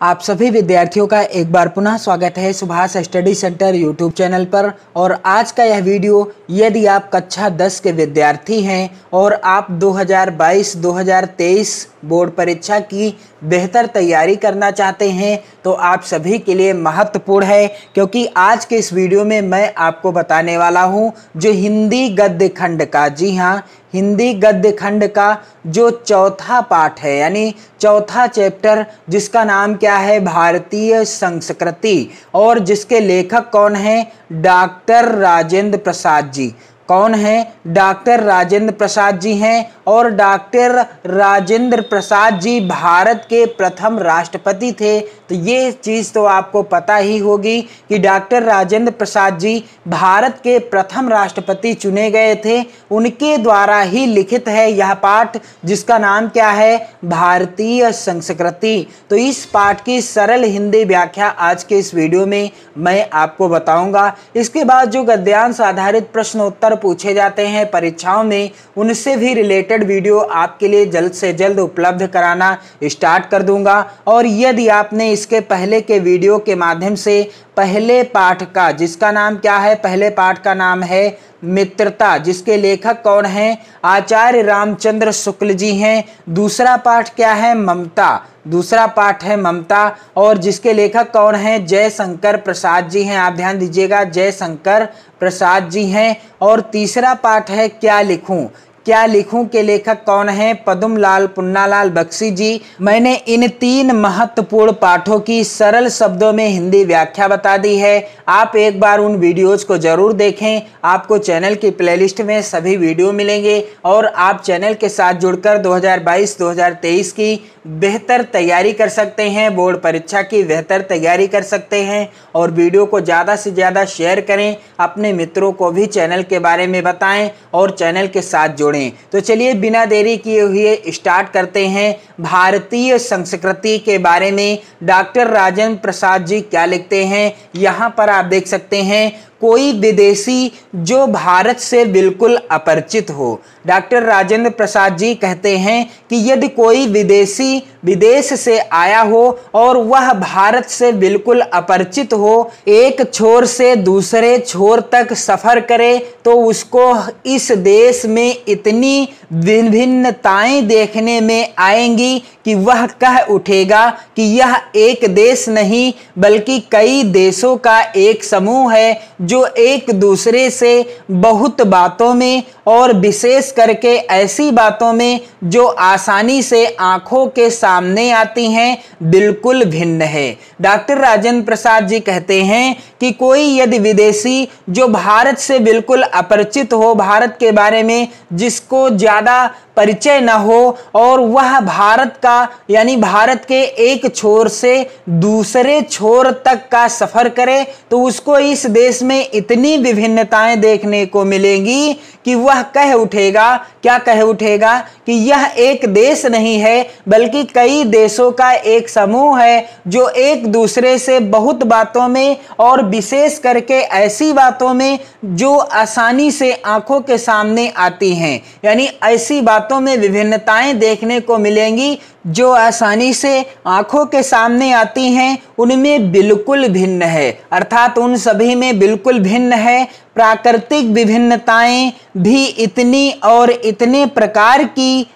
आप सभी विद्यार्थियों का एक बार पुनः स्वागत है Subhash study centre YouTube channel पर। और आज का यह वीडियो यदि आप कक्षा 10 के विद्यार्थी हैं और आप 2022-2023 बोर्ड परीक्षा की बेहतर तैयारी करना चाहते हैं तो आप सभी के लिए महत्वपूर्ण है, क्योंकि आज के इस वीडियो में मैं आपको बताने वाला हूं जो हिंदी गद्य खंड का, जी हाँ, हिंदी गद्य खंड का जो चौथा पाठ है, यानी चौथा चैप्टर, जिसका नाम क्या है, भारतीय संस्कृति, और जिसके लेखक कौन है, डॉक्टर राजेंद्र प्रसाद जी। कौन है? डॉक्टर राजेंद्र प्रसाद जी हैं। और डॉक्टर राजेंद्र प्रसाद जी भारत के प्रथम राष्ट्रपति थे। तो ये चीज़ तो आपको पता ही होगी कि डॉक्टर राजेंद्र प्रसाद जी भारत के प्रथम राष्ट्रपति चुने गए थे। उनके द्वारा ही लिखित है यह पाठ, जिसका नाम क्या है, भारतीय संस्कृति। तो इस पाठ की सरल हिंदी व्याख्या आज के इस वीडियो में मैं आपको बताऊंगा। इसके बाद जो गद्यांश आधारित प्रश्न उत्तर पूछे जाते हैं परीक्षाओं में, उनसे भी रिलेटेड वीडियो आपके लिए जल्द से जल्द उपलब्ध कराना स्टार्ट कर दूंगा। और यदि आपने इसके पहले के वीडियो के माध्यम से पहले पाठ का, जिसका नाम क्या है, पहले पाठ का नाम है मित्रता, जिसके लेखक कौन हैं, आचार्य रामचंद्र शुक्ल जी हैं। दूसरा पाठ क्या है, ममता, दूसरा पाठ है ममता, और जिसके लेखक कौन हैं, जयशंकर प्रसाद जी हैं। आप ध्यान दीजिएगा, जयशंकर प्रसाद जी हैं। और तीसरा पाठ है क्या लिखूं, क्या लिखूं के लेखक कौन हैं, पद्मलाल पुन्नालाल बख्शी जी। मैंने इन तीन महत्वपूर्ण पाठों की सरल शब्दों में हिंदी व्याख्या बता दी है। आप एक बार उन वीडियोज को जरूर देखें। आपको चैनल की प्लेलिस्ट में सभी वीडियो मिलेंगे और आप चैनल के साथ जुड़कर 2022-2023 की बेहतर तैयारी कर सकते हैं, बोर्ड परीक्षा की बेहतर तैयारी कर सकते हैं। और वीडियो को ज़्यादा से ज़्यादा शेयर करें, अपने मित्रों को भी चैनल के बारे में बताएं और चैनल के साथ जोड़ें। तो चलिए बिना देरी किए हुए स्टार्ट करते हैं। भारतीय संस्कृति के बारे में डॉक्टर राजेंद्र प्रसाद जी क्या लिखते हैं, यहाँ पर आप देख सकते हैं। कोई विदेशी जो भारत से बिल्कुल अपरिचित हो। डॉक्टर राजेंद्र प्रसाद जी कहते हैं कि यदि कोई विदेशी विदेश से आया हो और वह भारत से बिल्कुल अपरिचित हो, एक छोर से दूसरे छोर तक सफर करे, तो उसको इस देश में इतनी विभिन्नताएं देखने में आएंगी कि वह कह उठेगा कि यह एक देश नहीं बल्कि कई देशों का एक समूह है, जो एक दूसरे से बहुत बातों में और विशेष करके ऐसी बातों में जो आसानी से आंखों के सामने आती हैं, बिल्कुल भिन्न है। डॉक्टर राजेंद्र प्रसाद जी कहते हैं कि कोई यदि विदेशी जो भारत से बिल्कुल अपरिचित हो, भारत के बारे में जिसको ज़्यादा परिचय न हो, और वह भारत का यानी भारत के एक छोर से दूसरे छोर तक का सफर करे, तो उसको इस देश में इतनी विभिन्नताएं देखने को मिलेंगी कि वह कह उठेगा, क्या कह उठेगा, कि यह एक देश नहीं है बल्कि कई देशों का एक समूह है, जो एक दूसरे से बहुत बातों में और विशेष करके ऐसी बातों में जो आसानी से आंखों के सामने आती हैं, यानी ऐसी बातों में विभिन्नताएं देखने को मिलेंगी जो आसानी से आंखों के सामने आती हैं, उनमें बिल्कुल भिन्न है, अर्थात उन सभी में बिल्कुल भिन्न है। प्राकृतिक विभिन्नताएं भी इतनी और इतने प्रकार की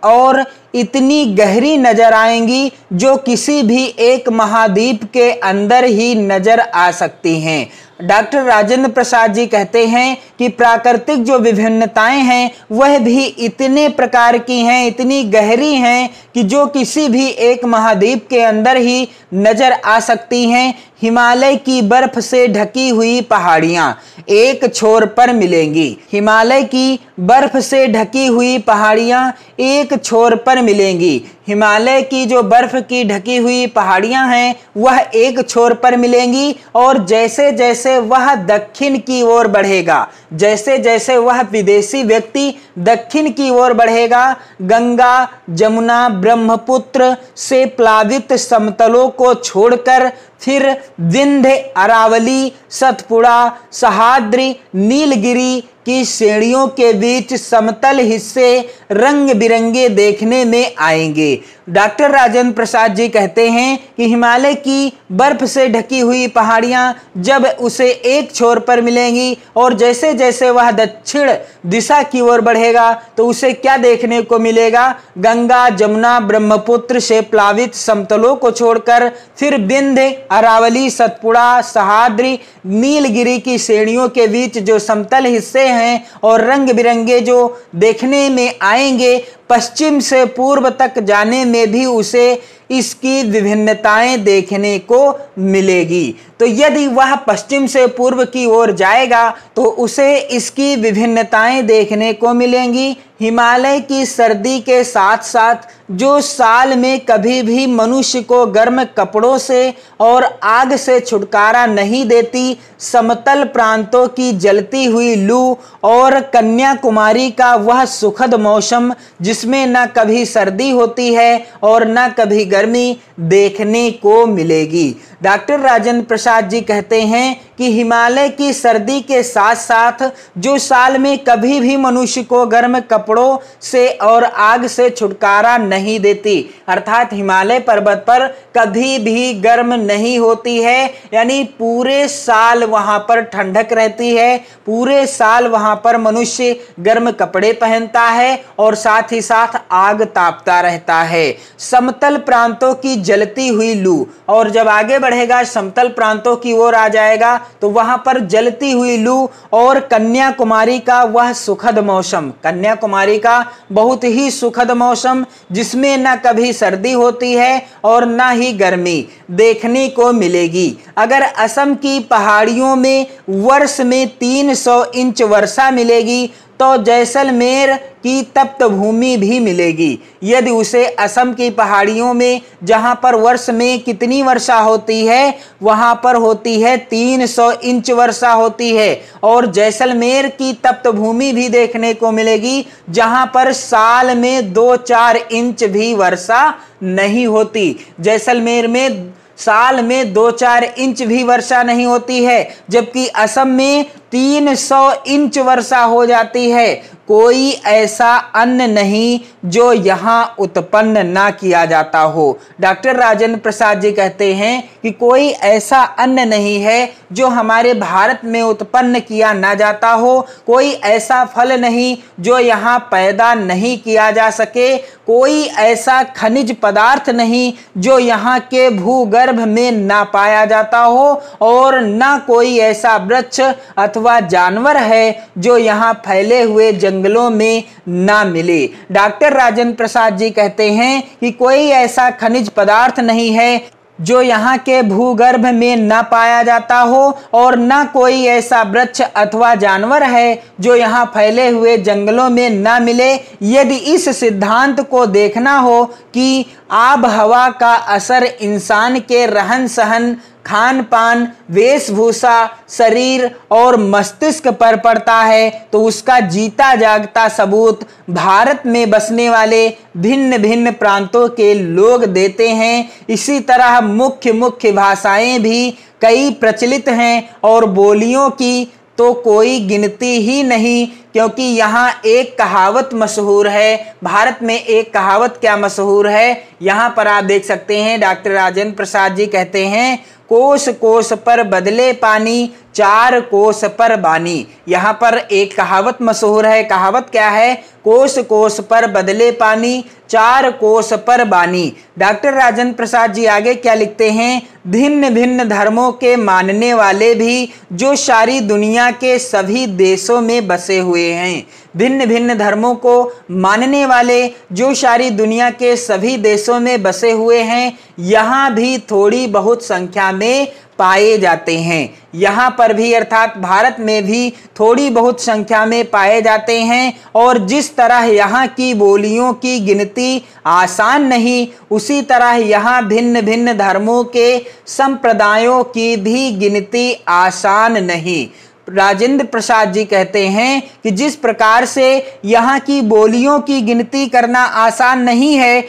और इतनी गहरी नजर आएंगी जो किसी भी एक महाद्वीप के अंदर ही नजर आ सकती हैं। डॉक्टर राजेंद्र प्रसाद जी कहते हैं कि प्राकृतिक जो विभिन्नताएं हैं वह भी इतने प्रकार की हैं, इतनी गहरी हैं कि जो किसी भी एक महाद्वीप के अंदर ही नजर आ सकती हैं। हिमालय की बर्फ से ढकी हुई पहाड़ियां एक छोर पर मिलेंगी, हिमालय की बर्फ से ढकी हुई पहाड़ियां एक छोर पर मिलेंगी। हिमालय की जो बर्फ की ढकी हुई पहाड़ियां हैं वह एक छोर पर मिलेंगी, और जैसे जैसे वह दक्षिण की ओर बढ़ेगा, जैसे जैसे वह विदेशी व्यक्ति दक्षिण की ओर बढ़ेगा, गंगा, जमुना, ब्रह्मपुत्र से प्लावित समतलों को छोड़कर फिर विंध्य, अरावली, सतपुड़ा, सह्याद्री, नीलगिरी की श्रेणियों के बीच समतल हिस्से रंग बिरंगे देखने में आएंगे। डॉक्टर राजेंद्र प्रसाद जी कहते हैं कि हिमालय की बर्फ से ढकी हुई पहाड़ियां जब उसे एक छोर पर मिलेंगी और जैसे जैसे वह दक्षिण दिशा की ओर बढ़ेगा तो उसे क्या देखने को मिलेगा? गंगा, जमुना, ब्रह्मपुत्र से प्लावित समतलों को छोड़कर फिर विंध्य, अरावली, सतपुड़ा, सह्याद्री, नीलगिरी की श्रेणियों के बीच जो समतल हिस्से हैं और रंग बिरंगे जो देखने में आएंगे, पश्चिम से पूर्व तक जाने में भी उसे इसकी विभिन्नताएं देखने को मिलेगी। तो यदि वह पश्चिम से पूर्व की ओर जाएगा तो उसे इसकी विभिन्नताएं देखने को मिलेंगी। हिमालय की सर्दी के साथ साथ जो साल में कभी भी मनुष्य को गर्म कपड़ों से और आग से छुटकारा नहीं देती, समतल प्रांतों की जलती हुई लू और कन्याकुमारी का वह सुखद मौसम जिसमें न कभी सर्दी होती है और न कभी गर्मी देखने को मिलेगी। डॉक्टर राजेंद्र प्रसाद जी कहते हैं कि हिमालय की सर्दी के साथ साथ जो साल में कभी भी मनुष्य को गर्म कपड़ों से और आग से छुटकारा नहीं देती, अर्थात हिमालय पर्वत पर कभी भी गर्म नहीं होती है, यानी पूरे साल वहां पर ठंडक रहती है, पूरे साल वहां पर मनुष्य गर्म कपड़े पहनता है और साथ ही साथ आग तापता रहता है। समतल प्रांतों की जलती हुई लू, और जब आगे बढ़ेगा समतल प्रांतों की ओर आ जाएगा तो वहां पर जलती हुई लू और कन्याकुमारी का वह सुखद मौसम, कन्याकुमारी का बहुत ही सुखद मौसम जिसमें न कभी सर्दी होती है और न ही गर्मी देखने को मिलेगी। अगर असम की पहाड़ियों में वर्ष में 300 इंच वर्षा मिलेगी तो जैसलमेर की तप्त भूमि भी मिलेगी। यदि उसे असम की पहाड़ियों में जहां पर वर्ष में कितनी वर्षा होती है, वहां पर होती है 300 इंच वर्षा होती है, और जैसलमेर की तप्त भूमि भी देखने को मिलेगी जहां पर साल में 2-4 इंच भी वर्षा नहीं होती। जैसलमेर में साल में 2-4 इंच भी वर्षा नहीं होती है, जबकि असम में 300 इंच वर्षा हो जाती है। कोई ऐसा अन्न नहीं जो यहाँ उत्पन्न ना किया जाता हो। डॉक्टर राजेंद्र प्रसाद जी कहते हैं कि कोई ऐसा अन्न नहीं है जो हमारे भारत में उत्पन्न किया ना जाता हो, कोई ऐसा फल नहीं जो यहाँ पैदा नहीं किया जा सके, कोई ऐसा खनिज पदार्थ नहीं जो यहाँ के भूगर्भ में ना पाया जाता हो, और ना कोई ऐसा वृक्ष अथवा जानवर है जो यहाँ फैले हुए जंगलों में ना मिले। डॉक्टर राजेंद्र प्रसाद जी कहते हैं कि कोई ऐसा खनिज पदार्थ नहीं है जो यहाँ के भूगर्भ में न पाया जाता हो, और न कोई ऐसा वृक्ष अथवा जानवर है जो यहाँ फैले हुए जंगलों में न मिले। यदि इस सिद्धांत को देखना हो कि आब हवा का असर इंसान के रहन सहन, खान पान, वेशभूषा, शरीर और मस्तिष्क पर पड़ता है, तो उसका जीता जागता सबूत भारत में बसने वाले भिन्न भिन्न प्रांतों के लोग देते हैं। इसी तरह मुख्य भाषाएं भी कई प्रचलित हैं और बोलियों की तो कोई गिनती ही नहीं, क्योंकि यहाँ एक कहावत मशहूर है। भारत में एक कहावत क्या मशहूर है, यहाँ पर आप देख सकते हैं। डॉक्टर राजेंद्र प्रसाद जी कहते हैं, कोस कोस पर बदले पानी, 4 कोस पर बानी। यहाँ पर एक कहावत मशहूर है। कहावत क्या है? कोस कोस पर बदले पानी, 4 कोस पर बानी। डॉक्टर राजेंद्र प्रसाद जी आगे क्या लिखते हैं? भिन्न भिन्न धर्मों के मानने वाले भी जो सारी दुनिया के सभी देशों में बसे हुए हैं, भिन्न भिन्न धर्मों को मानने वाले जो सारी दुनिया के सभी देशों में बसे हुए हैं, यहाँ भी थोड़ी बहुत संख्या में पाए जाते हैं। यहाँ पर भी अर्थात भारत में भी थोड़ी बहुत संख्या में पाए जाते हैं। और जिस तरह यहाँ की बोलियों की गिनती आसान नहीं, उसी तरह यहाँ भिन्न भिन्न धर्मों के संप्रदायों की भी गिनती आसान नहीं। राजेंद्र प्रसाद जी कहते हैं कि जिस प्रकार से यहाँ की बोलियों की गिनती करना आसान नहीं है,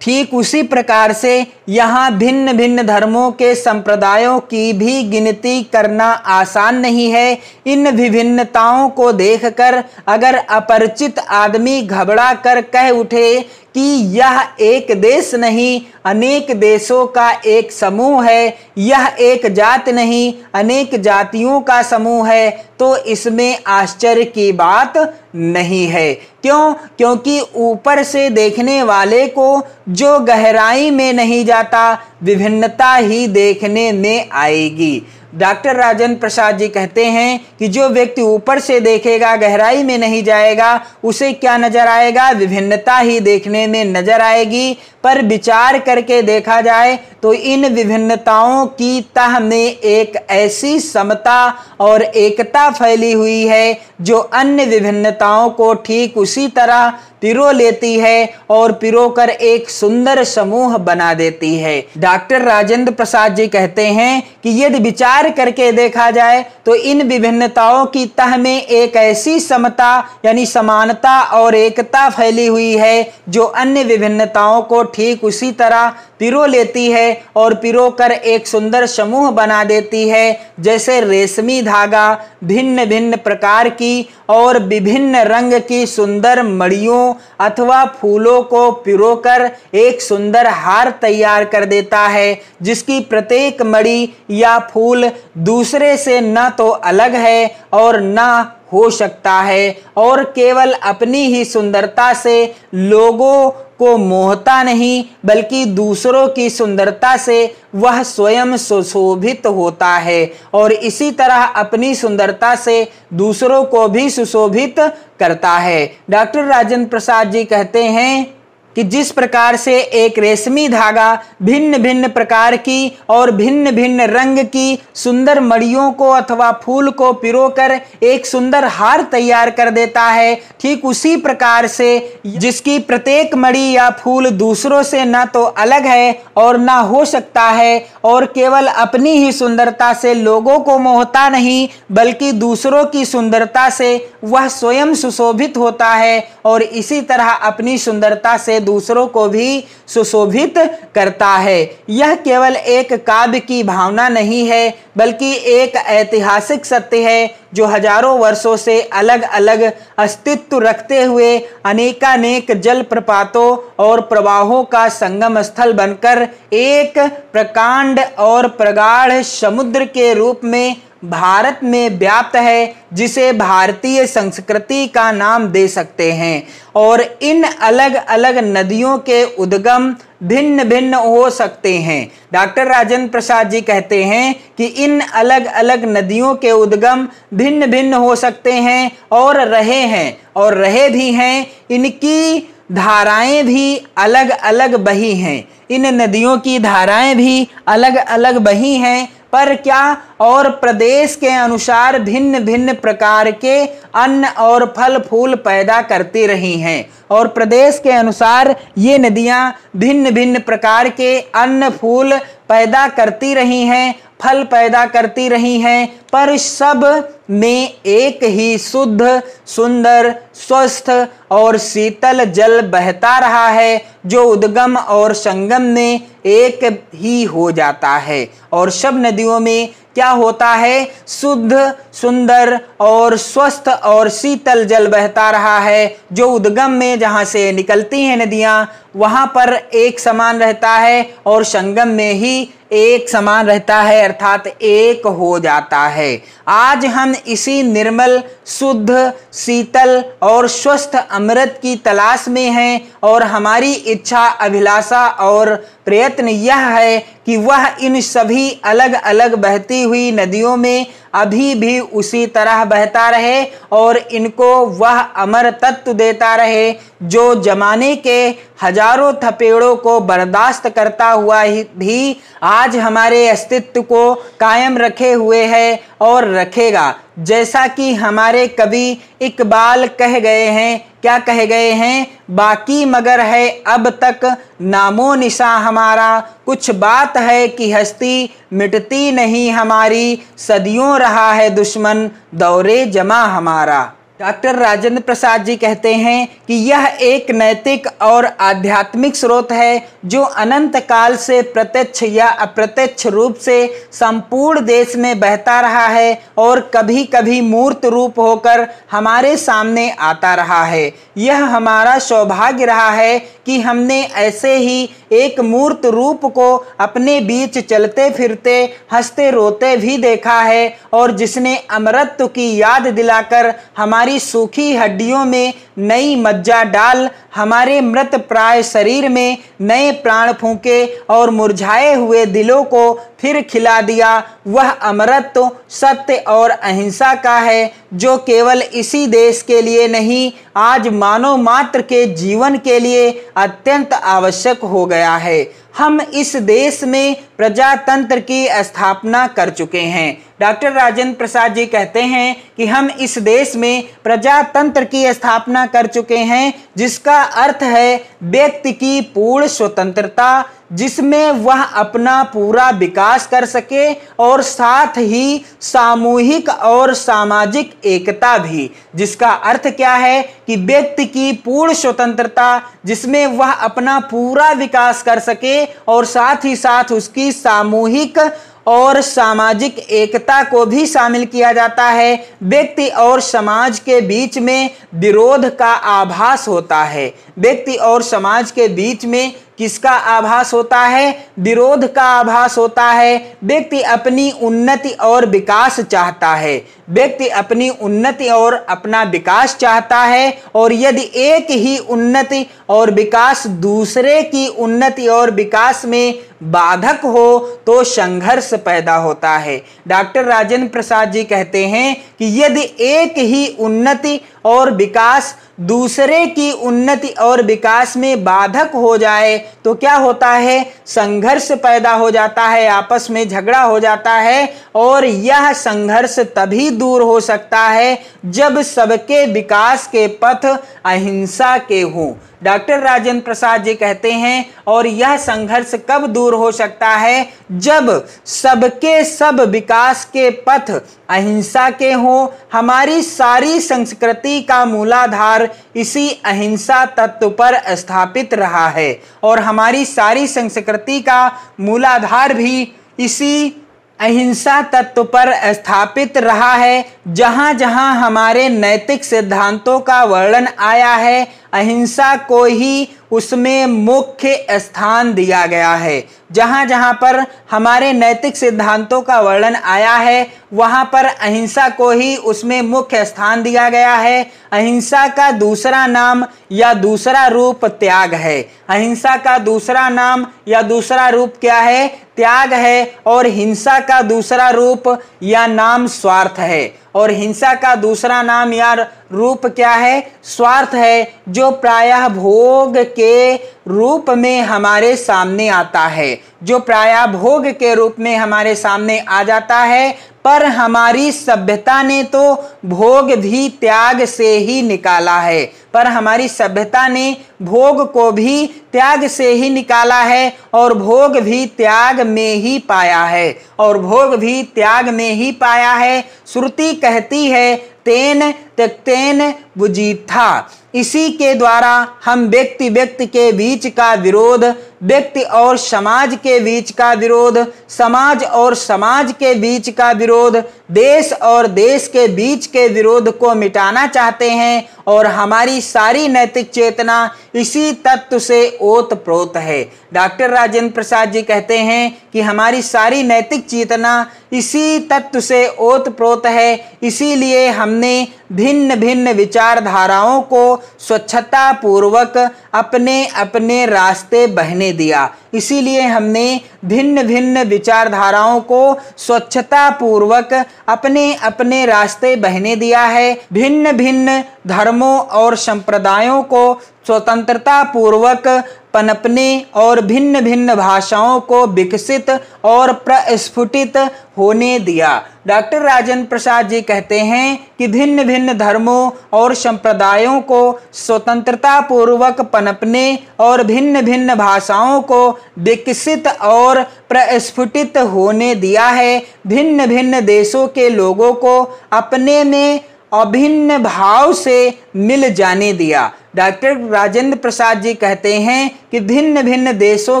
ठीक उसी प्रकार से यहाँ भिन्न भिन्न धर्मों के संप्रदायों की भी गिनती करना आसान नहीं है। इन विभिन्नताओं को देखकर अगर अपरिचित आदमी घबरा कर कह उठे कि यह एक देश नहीं अनेक देशों का एक समूह है, यह एक जात नहीं अनेक जातियों का समूह है, तो इसमें आश्चर्य की बात नहीं है। क्यों? क्योंकि ऊपर से देखने वाले को जो गहराई में नहीं जाता, विभिन्नता ही देखने में आएगी। डॉक्टर राजेंद्र प्रसाद जी कहते हैं कि जो व्यक्ति ऊपर से देखेगा, गहराई में नहीं जाएगा, उसे क्या नजर आएगा? विभिन्नता ही देखने में नजर आएगी। पर विचार करके देखा जाए तो इन विभिन्नताओं की तह में एक ऐसी समता और एकता फैली हुई है जो अन्य विभिन्नताओं को ठीक उसी तरह पिरो लेती है और पिरोकर एक सुंदर समूह बना देती है। डॉक्टर राजेंद्र प्रसाद जी कहते हैं कि यदि विचार करके देखा जाए तो इन विभिन्नताओं की तह में एक ऐसी समता यानी समानता और एकता फैली हुई है जो अन्य विभिन्नताओं को ठीक उसी तरह पिरो लेती है और पिरोकर एक सुंदर समूह बना देती है। जैसे रेशमी धागा भिन्न भिन्न प्रकार की और विभिन्न रंग की सुंदर मड़ियों अथवा फूलों को पिरोकर एक सुंदर हार तैयार कर देता है, जिसकी प्रत्येक मड़ी या फूल दूसरे से न तो अलग है और न हो सकता है और केवल अपनी ही सुंदरता से लोगों को मोहता नहीं बल्कि दूसरों की सुंदरता से वह स्वयं सुशोभित होता है और इसी तरह अपनी सुंदरता से दूसरों को भी सुशोभित करता है। डॉक्टर राजेंद्र प्रसाद जी कहते हैं कि जिस प्रकार से एक रेशमी धागा भिन्न भिन्न प्रकार की और भिन्न भिन्न रंग की सुंदर मड़ियों को अथवा फूल को पिरोकर एक सुंदर हार तैयार कर देता है, ठीक उसी प्रकार से जिसकी प्रत्येक मड़ी या फूल दूसरों से न तो अलग है और न हो सकता है और केवल अपनी ही सुंदरता से लोगों को मोहता नहीं बल्कि दूसरों की सुंदरता से वह स्वयं सुशोभित होता है और इसी तरह अपनी सुंदरता से दूसरों को भी सुशोभित करता है। यह केवल एक काव्य की भावना नहीं है बल्कि एक ऐतिहासिक सत्य है जो हजारों वर्षों से अलग अलग अस्तित्व रखते हुए अनेकानेक जल प्रपातों और प्रवाहों का संगम स्थल बनकर एक प्रकांड और प्रगाढ़ समुद्र के रूप में भारत में व्याप्त है, जिसे भारतीय संस्कृति का नाम दे सकते हैं। और इन अलग अलग नदियों के उद्गम भिन्न भिन्न हो सकते हैं। डॉक्टर राजेंद्र प्रसाद जी कहते हैं कि इन अलग अलग नदियों के उद्गम भिन्न भिन्न हो सकते हैं और रहे भी हैं। इनकी धाराएं भी अलग अलग बही हैं, इन नदियों की धाराएं भी अलग अलग बही हैं, पर क्या और प्रदेश के अनुसार भिन्न भिन्न प्रकार के अन्न और फल फूल पैदा करती रही हैं और प्रदेश के अनुसार ये नदियां भिन्न भिन्न प्रकार के अन्न फूल पैदा करती रही हैं, फल पैदा करती रही हैं, पर सब में एक ही शुद्ध सुंदर स्वस्थ और शीतल जल बहता रहा है जो उद्गम और संगम में एक ही हो जाता है। और सब नदियों में क्या होता है? शुद्ध सुंदर और स्वस्थ और शीतल जल बहता रहा है जो उद्गम में जहाँ से निकलती हैं नदियाँ वहाँ पर एक समान रहता है और संगम में ही एक समान रहता है, अर्थात एक हो जाता है। आज हम इसी निर्मल शुद्ध शीतल और स्वस्थ अमृत की तलाश में हैं और हमारी इच्छा अभिलाषा और प्रयत्न यह है कि वह इन सभी अलग अलग बहती हुई नदियों में अभी भी उसी तरह बहता रहे और इनको वह अमर तत्व देता रहे जो जमाने के हजारों थपेड़ों को बर्दाश्त करता हुआ भी आज हमारे अस्तित्व को कायम रखे हुए है और रखेगा। जैसा कि हमारे कवि इकबाल कह गए हैं, क्या कह गए हैं? बाकी मगर है अब तक नामो निशा हमारा, कुछ बात है कि हस्ती मिटती नहीं हमारी, सदियों रहा है दुश्मन दौरे जमा हमारा। डॉक्टर राजेंद्र प्रसाद जी कहते हैं कि यह एक नैतिक और आध्यात्मिक स्रोत है जो अनंत काल से प्रत्यक्ष या अप्रत्यक्ष रूप से संपूर्ण देश में बहता रहा है और कभी कभी मूर्त रूप होकर हमारे सामने आता रहा है। यह हमारा सौभाग्य रहा है कि हमने ऐसे ही एक मूर्त रूप को अपने बीच चलते फिरते हंसते रोते भी देखा है और जिसने अमरत्व की याद दिलाकर हमारी सूखी हड्डियों में नई मज्जा डाल हमारे मृत प्राय शरीर में नए प्राण फूंके और मुरझाए हुए दिलों को फिर खिला दिया। वह अमरत्व सत्य और अहिंसा का है जो केवल इसी देश के लिए नहीं आज मानव मात्र के जीवन के लिए अत्यंत आवश्यक हो गया है। हम इस देश में प्रजातंत्र की स्थापना कर चुके हैं। डॉक्टर राजेंद्र प्रसाद जी कहते हैं कि हम इस देश में प्रजातंत्र की स्थापना कर चुके हैं, जिसका अर्थ है व्यक्ति की पूर्ण स्वतंत्रता, जिसमें वह अपना पूरा विकास कर सके और साथ ही सामूहिक और सामाजिक एकता भी। जिसका अर्थ क्या है कि व्यक्ति की पूर्ण स्वतंत्रता, जिसमें वह अपना पूरा विकास कर सके और साथ ही साथ उसकी सामूहिक और सामाजिक एकता को भी शामिल किया जाता है। व्यक्ति और समाज के बीच में विरोध का आभास होता है। व्यक्ति और समाज के बीच में किसका आभास होता है? विरोध का आभास होता है। व्यक्ति अपनी उन्नति और विकास चाहता है। व्यक्ति अपनी उन्नति और अपना विकास चाहता है और यदि एक ही उन्नति और विकास दूसरे की उन्नति और विकास में बाधक हो तो संघर्ष पैदा होता है। डॉक्टर राजेंद्र प्रसाद जी कहते हैं कि यदि एक ही उन्नति और विकास दूसरे की उन्नति और विकास में बाधक हो जाए तो क्या होता है? संघर्ष पैदा हो जाता है, आपस में झगड़ा हो जाता है और यह संघर्ष तभी दूर हो सकता है जब सबके विकास के पथ अहिंसा के हों। डॉक्टर राजेंद्र प्रसाद जी कहते हैं और यह संघर्ष कब दूर हो सकता है? जब सबके सब विकास के पथ अहिंसा के हों। हमारी सारी संस्कृति का मूलाधार इसी अहिंसा तत्व पर स्थापित रहा है और हमारी सारी संस्कृति का मूलाधार भी इसी अहिंसा तत्व पर स्थापित रहा है। जहां जहां हमारे नैतिक सिद्धांतों का वर्णन आया है, अहिंसा को ही उसमें मुख्य स्थान दिया गया है। जहां जहां पर हमारे नैतिक सिद्धांतों का वर्णन आया है, वहां पर अहिंसा को ही उसमें मुख्य स्थान दिया गया है। अहिंसा का दूसरा नाम या दूसरा रूप त्याग है। अहिंसा का दूसरा नाम या दूसरा रूप क्या है? त्याग है। और हिंसा का दूसरा रूप या नाम स्वार्थ है। और हिंसा का दूसरा नाम या रूप क्या है? स्वार्थ है, जो प्रायः भोग के रूप में हमारे सामने आता है, जो प्रायः भोग के रूप में हमारे सामने आ जाता है। पर हमारी सभ्यता ने तो भोग भी त्याग से ही निकाला है। पर हमारी सभ्यता ने भोग को भी त्याग से ही निकाला है और भोग भी त्याग में ही पाया है और भोग भी त्याग में ही पाया है। श्रुति कहती है तेन त्यक्तेन बुझीथा। इसी के द्वारा हम व्यक्ति व्यक्ति के बीच का विरोध, व्यक्ति और समाज के बीच का विरोध, समाज और समाज के बीच का विरोध, देश और देश के बीच के विरोध को मिटाना चाहते हैं और हमारी सारी नैतिक चेतना इसी तत्व से ओतप्रोत है। डॉक्टर राजेंद्र प्रसाद जी कहते हैं कि हमारी सारी नैतिक चेतना इसी तत्व से ओतप्रोत है। इसीलिए हमने भिन्न भिन्न विचारधाराओं को स्वच्छता पूर्वक अपने अपने रास्ते बहने दिया। इसीलिए हमने भिन्न भिन्न विचारधाराओं को स्वच्छता पूर्वक अपने अपने रास्ते बहने दिया है। भिन्न भिन्न धर्मों और संप्रदायों को स्वतंत्रता पूर्वक पनपने और भिन्न भिन्न भाषाओं को विकसित और प्रस्फुटित होने दिया। डॉक्टर राजेंद्र प्रसाद जी कहते हैं कि भिन्न भिन्न धर्मों और संप्रदायों को स्वतंत्रता पूर्वक पनपने और भिन्न भिन्न भाषाओं को विकसित और प्रस्फुटित होने दिया है। भिन्न भिन्न देशों के लोगों को अपने में अभिन्न भाव से मिल जाने दिया। डॉक्टर राजेंद्र प्रसाद जी कहते हैं कि भिन्न भिन्न देशों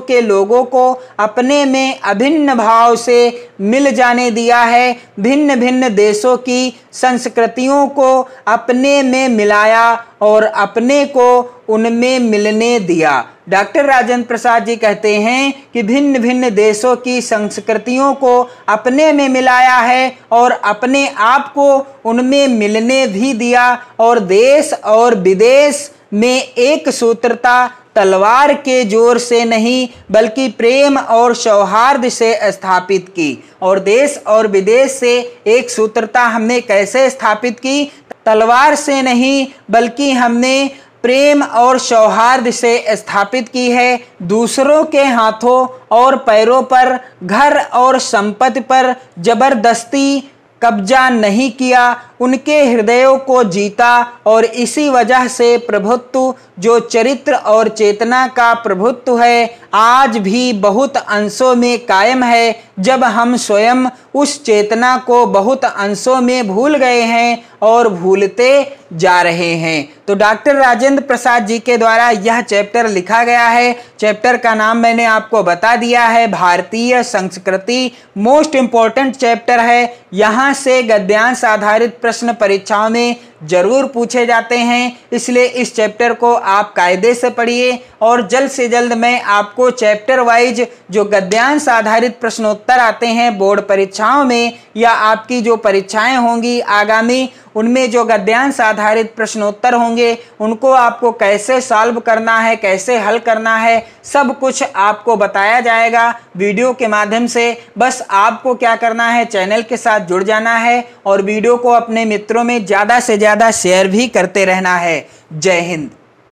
के लोगों को अपने में अभिन्न भाव से मिल जाने दिया है, भिन्न भिन्न देशों की संस्कृतियों को अपने में मिलाया और अपने को उनमें मिलने दिया। डॉक्टर राजेंद्र प्रसाद जी कहते हैं कि भिन्न भिन्न देशों की संस्कृतियों को अपने में मिलाया है और अपने आप को उनमें मिलने भी दिया, और देश और विदेश में एक सूत्रता तलवार के जोर से नहीं बल्कि प्रेम और सौहार्द से स्थापित की। और देश और विदेश से एक सूत्रता हमने कैसे स्थापित की? तलवार से नहीं बल्कि हमने प्रेम और सौहार्द से स्थापित की है। दूसरों के हाथों और पैरों पर, घर और संपत्ति पर जबरदस्ती कब्जा नहीं किया, उनके हृदयों को जीता, और इसी वजह से प्रभुत्व जो चरित्र और चेतना का प्रभुत्व है आज भी बहुत अंशों में कायम है, जब हम स्वयं उस चेतना को बहुत अंशों में भूल गए हैं और भूलते जा रहे हैं। तो डॉक्टर राजेंद्र प्रसाद जी के द्वारा यह चैप्टर लिखा गया है। चैप्टर का नाम मैंने आपको बता दिया है, भारतीय संस्कृति। मोस्ट इंपॉर्टेंट चैप्टर है। यहाँ से गद्यांश आधारित प्रश्न परीक्षाओं में जरूर पूछे जाते हैं, इसलिए इस चैप्टर को आप कायदे से पढ़िए। और जल्द से जल्द मैं आपको चैप्टर वाइज जो गद्यांश आधारित प्रश्नोत्तर आते हैं बोर्ड परीक्षाओं में या आपकी जो परीक्षाएं होंगी आगामी, उनमें जो गद्यांश आधारित प्रश्नोत्तर होंगे उनको आपको कैसे सॉल्व करना है, कैसे हल करना है, सब कुछ आपको बताया जाएगा वीडियो के माध्यम से। बस आपको क्या करना है, चैनल के साथ जुड़ जाना है और वीडियो को अपने मित्रों में ज़्यादा से ज़्यादा शेयर भी करते रहना है। जय हिंद।